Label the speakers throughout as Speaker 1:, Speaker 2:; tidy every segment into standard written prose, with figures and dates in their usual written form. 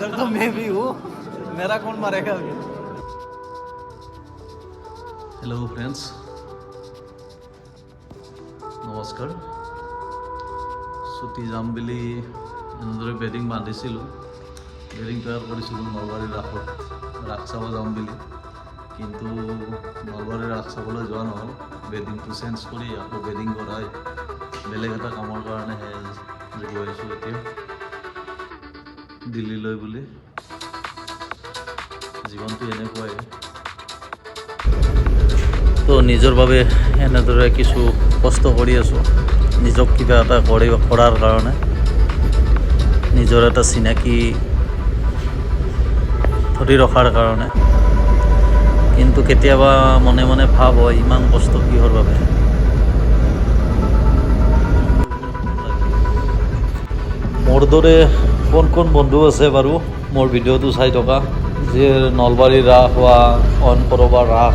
Speaker 1: इधर तो मैं भी हूँ मेरा कौन मारेगा अभी
Speaker 2: हेलो फ्रेंड्स नमस्कार ছুটি যাম বুলি এনেদৰে বেডিং বান্ধিছিলোঁ বেডিং তৈয়াৰ কৰিছিলোঁ নলবাৰীৰ ৰাসত ৰাস চাব যাম বুলি কিন্তু নলবাৰীৰ ৰাস চাবলৈ যোৱা নহ'ল বেডিংটো চেঞ্জ কৰি আকৌ বেডিং কৰাই বেলেগ এটা কামৰ কাৰণেহে গৈ আছোঁ এতিয়া দিল্লীলৈ বুলি জীৱনটো এনেকুৱাই তো নিজৰ বাবে এনেদৰে কিছু কষ্ট কৰি আছোঁ নিজক কিবা এটা কৰাৰ কাৰণে নিজৰ এটা চিনাকি ধৰি ৰখাৰ কাৰণে কিন্তু কেতিয়াবা মনে মনে ভাব হয় ইমান কষ্ট কিহৰ বাবে মোৰ দৰে কোন কোন বন্ধু আছে বাৰু মোৰ ভিডিঅ'টো চাই থকা যে নলবাৰীৰ ৰাস হোৱা অইন ক'ৰবাৰ ৰাস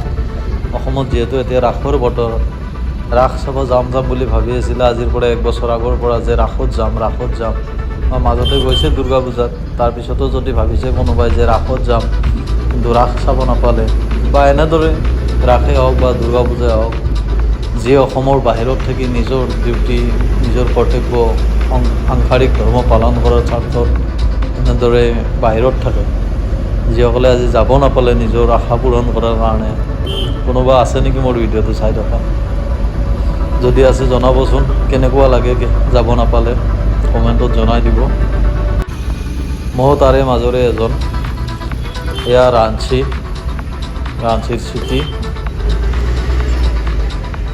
Speaker 2: অসমত যিহেতু এতিয়া ৰাসৰ বতৰ ৰাস চাব যাম বুলি ভাবি আছিলে আজিৰ পৰা 1 বছৰ আগৰ পৰা যে ৰাসত যাম বা মাজতে গৈছে দুৰ্গা পূজাত তাৰপিছতো যদি ভাবিছে কোনোবাই যে ৰাসত যাম কিন্তু ৰাস চাব নাপালে বা এনেদৰে ৰাসে হওক বা দুৰ্গা পূজাই হওক যিয়ে অসমৰ বাহিৰত থাকি নিজৰ ডিউটি নিজৰ কৰ্তব্য সাংসাৰিক ধৰ্ম পালন কৰাৰ স্বাৰ্থত এনেদৰে বাহিৰত থাকে যিসকলে আজি যাব নাপালে নিজৰ আশা পূৰণ কৰাৰ কাৰণে কোনোবা আছে নেকি মোৰ ভিডিঅ'টো চাই থকা যদি আছে জনাবচোন কেনেকুৱা লাগে যাব নাপালে কমেণ্টত জনাই দিব মই তাৰে মাজৰে এজন এয়া ৰাঞ্চিৰ চিটি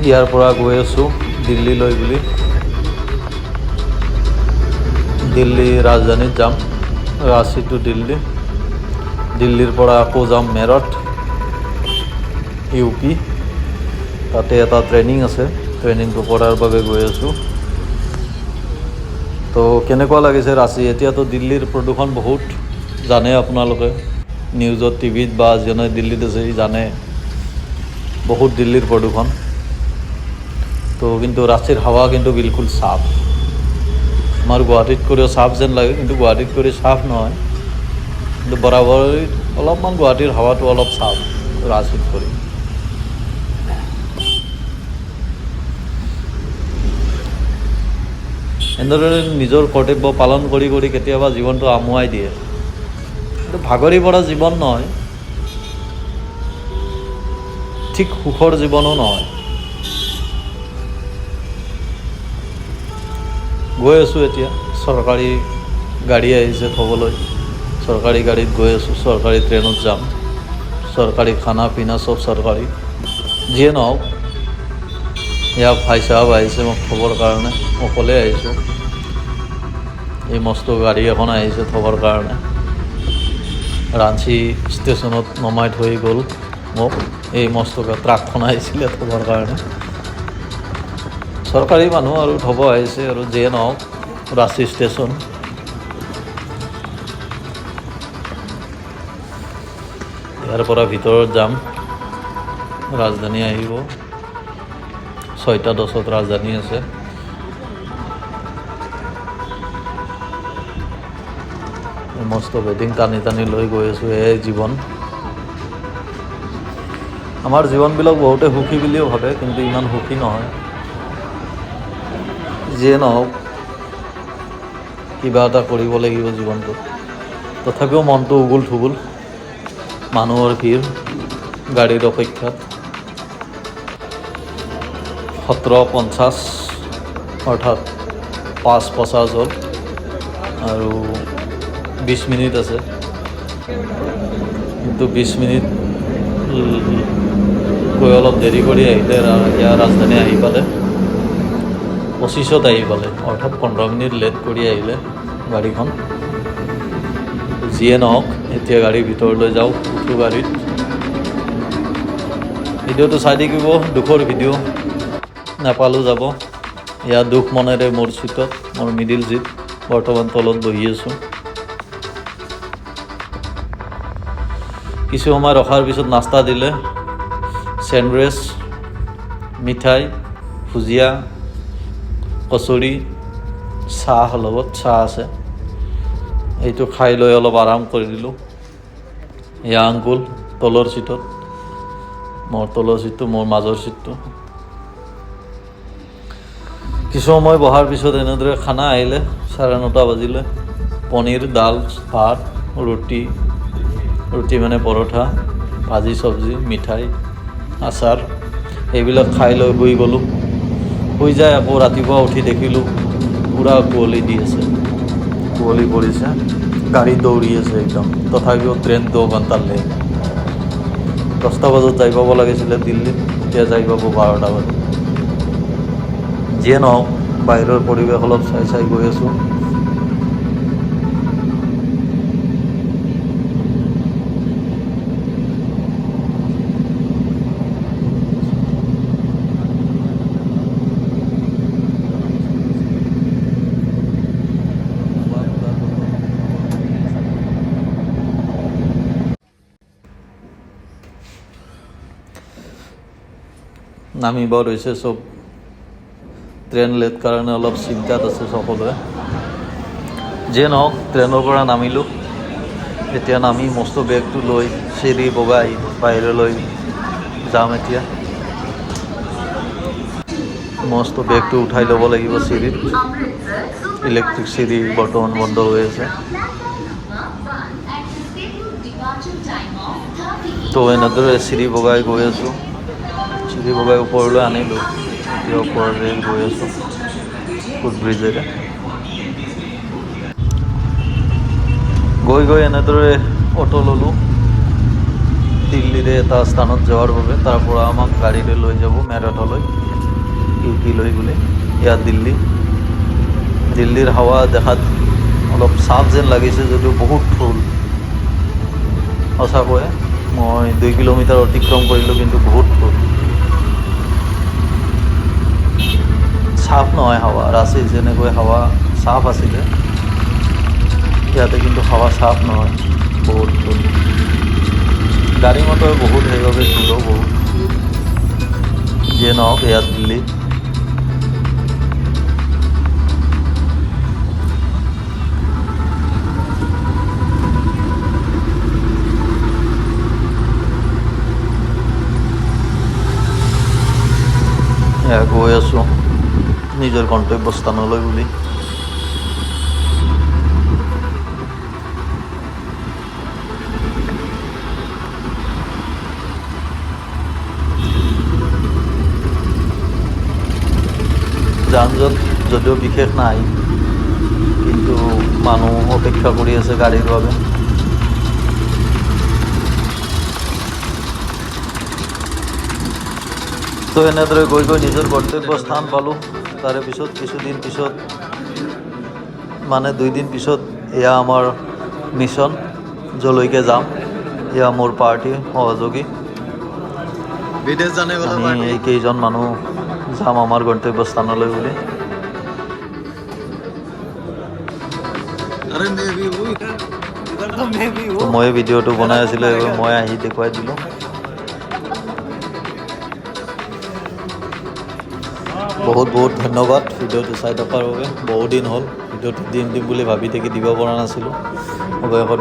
Speaker 2: ইয়াৰ পৰা গৈ আছোঁ দিল্লীলৈ বুলি দিল্লী ৰাজধানীত যাম ৰাঁচি টু দিল্লীৰ পৰা আকৌ যাম মেৰঠ ইউ পি তাতে এটা ট্ৰেইনিং আছে ট্ৰেইনিংটো কৰাৰ বাবে গৈ আছোঁ তো কেনেকুৱা লাগিছে ৰাঁচি এতিয়াতো দিল্লীৰ প্ৰদূষণ বহুত জানে আপোনালোকে নিউজত টিভিত বা যেনে দিল্লীত আছে জানে বহুত দিল্লীৰ প্ৰদূষণ তো কিন্তু ৰাঁচিৰ হাৱা কিন্তু বিলকুল চাফ আমাৰ গুৱাহাটীত কৰিও চাফ যেন লাগে কিন্তু গুৱাহাটীত কৰি চাফ নহয় কিন্তু বৰাবৰি অলপমান গুৱাহাটীৰ হাৱাটো অলপ চাফ ৰাঁচিত কৰি এনেদৰে নিজৰ কৰ্তব্য পালন কৰি কেতিয়াবা জীৱনটো আমুৱাই দিয়ে কিন্তু ভাগৰি পৰা জীৱন নহয় ঠিক সুখৰ জীৱনো নহয় গৈ আছোঁ এতিয়া চৰকাৰী গাড়ী আহিছে থ'বলৈ চৰকাৰী গাড়ীত গৈ আছোঁ চৰকাৰী ট্ৰেইনত যাম চৰকাৰী খানা পিনা চব চৰকাৰী যিয়ে নহওক এয়া ভাই চাহাব আহিছে মোক থ'বৰ কাৰণে অকলে আহিছোঁ এই মস্ত গাড়ী এখন আহিছে থ'বৰ কাৰণে ৰাঞ্চি ষ্টেচনত নমাই থৈ গ'ল মোক এই মস্ত ট্ৰাকখন আহিছিলে থ'বৰ কাৰণে চৰকাৰী মানুহ আৰু থ'ব আহিছে আৰু যিয়ে নহওক ৰাঁচি ষ্টেচন ইয়াৰ পৰা ভিতৰত যাম ৰাজধানী আহিব 6:10 ৰাজধানী আছে মস্ত বেডিং টানি লৈ গৈ আছোঁ এই জীৱন আমাৰ জীৱনবিলাক বহুতে সুখী বুলিও ভাবে কিন্তু ইমান সুখী নহয় যিয়ে নহওক কিবা এটা কৰিব লাগিব জীৱনটোত তথাপিও মনটো উগুল থুগুল মানুহৰ ভিৰ গাড়ীৰ অপেক্ষাত 17:50 অৰ্থাৎ 5:50 হ'ল আৰু 20 মিনিট আছে কিন্তু 20 মিনিট গৈ অলপ দেৰি কৰি আহিলে ইয়াৰ ৰাজধানী আহি পালে 25ত আহি পালে অৰ্থাৎ 15 মিনিট লেট কৰি আহিলে গাড়ীখন যিয়ে নহওক এতিয়া গাড়ীৰ ভিতৰলৈ যাওঁ উঠো গাড়ীত ভিডিঅ'টো চাই থাকিব দুখৰ ভিডিঅ' নেপালো যাব ইয়াৰ দুখ মনেৰে মোৰ চিটত মোৰ মিডিল চিট বৰ্তমান তলত বহি আছোঁ কিছু সময় ৰখাৰ পিছত নাস্তা দিলে চেণ্ডউইচ মিঠাই ভুজিয়া কচুৰি চাহ লগত চাহ আছে এইটো খাই লৈ অলপ আৰাম কৰি দিলোঁ। এয়া আংকুল তলৰ চিটত, মোৰ তলৰ চিটটো, মোৰ মাজৰ চিটটো। কিছু সময় বহাৰ পিছত এনেদৰে খানা আহিলে, 9:30 বাজিলে। পনীৰ, দাল, ভাত, ৰুটি মানে পৰঠা, ভাজি চব্জি, মিঠাই, আচাৰ এইবিলাক খাই লৈ শুই গ'লোঁ। শুই যাই আকৌ ৰাতিপুৱা উঠি দেখিলোঁ পূৰা কুঁৱলী দি আছে, কুঁৱলী পৰিছে, গাড়ী দৌৰি আছে একদম। তথাপিও ট্ৰেইন 2 ঘণ্টাৰ লেট। 10টা বজাত যাই পাব লাগিছিলে দিল্লীত, এতিয়া যাই পাব 12টা বজাত। যিয়ে নহওক বাহিৰৰ পৰিৱেশ অলপ চাই গৈ আছোঁ। নামিব ধৰিছে চব, ট্ৰেইন লেট কাৰণে অলপ চিন্তাত আছে সকলোৱে। যিয়ে নহওক ট্ৰেইনৰ পৰা নামিলোঁ। এতিয়া নামি মস্ত বেগটো লৈ চিৰি বগাই বাহিৰলৈ যাম। এতিয়া মস্ত বেগটো উঠাই ল'ব লাগিব চিৰিত। ইলেক্ট্ৰিক চিৰি বৰ্তমান বন্ধ হৈ আছে। তো এনেদৰে চিৰি বগাই গৈ আছোঁ, চিৰি বগাই ওপৰলৈ আনিলোঁ। এতিয়া ওপৰলৈ গৈ আছোঁ ফুটব্ৰিজেৰে। গৈ এনেদৰে অটো ল'লোঁ দিল্লীৰে এটা স্থানত যোৱাৰ বাবে। তাৰ পৰা আমাক গাড়ীৰে লৈ যাব মেৰঠলৈ, UP লৈ গ'লে। এয়া দিল্লীৰ হাৱা দেখাত অলপ চাফ যেন লাগিছে যদিও বহুত ধূল। সঁচাকৈ মই 2 কিলোমিটাৰ অতিক্ৰম কৰিলোঁ, কিন্তু বহুত ধূল। চাফ নহয় হাৱা। ৰাঁচীত যেনেকৈ হাৱা চাফ আছিলে, ইয়াতে কিন্তু হাৱা চাফ নহয়, বহুত ধূল। গাড়ী মটৰ বহুত, সেইবাবে ধূলো বহুত। যিয়ে নহওক এয়া দিল্লী। গৈ আছোঁ নিজৰ গন্তব্যস্থানলৈ বুলি। যান জঁট যদিও বিশেষ নাই, কিন্তু মানুহ অপেক্ষা কৰি আছে গাড়ীৰ বাবে। তো এনেদৰে গৈ নিজৰ গন্তব্যস্থান পালোঁ। তাৰে পিছত কিছুদিন পিছত, মানে 2 দিন পিছত এয়া আমাৰ মিছন, যলৈকে যাম। এয়া মোৰ পাৰ্টীৰ সহযোগী। আমি এই কেইজন মানুহ যাম আমাৰ গন্তব্যস্থানলৈ বুলি। তো মই ভিডিঅ'টো বনাই আছিলোঁ, এইবাৰ মই আহি দেখুৱাই দিলোঁ। বহুত ধন্যবাদ ভিডিঅ'টো চাই থকাৰ বাবে। বহুদিন হ'ল ভিডিঅ'টো দিম বুলি ভাবি থাকি দিব পৰা নাছিলোঁ। অৱশেষত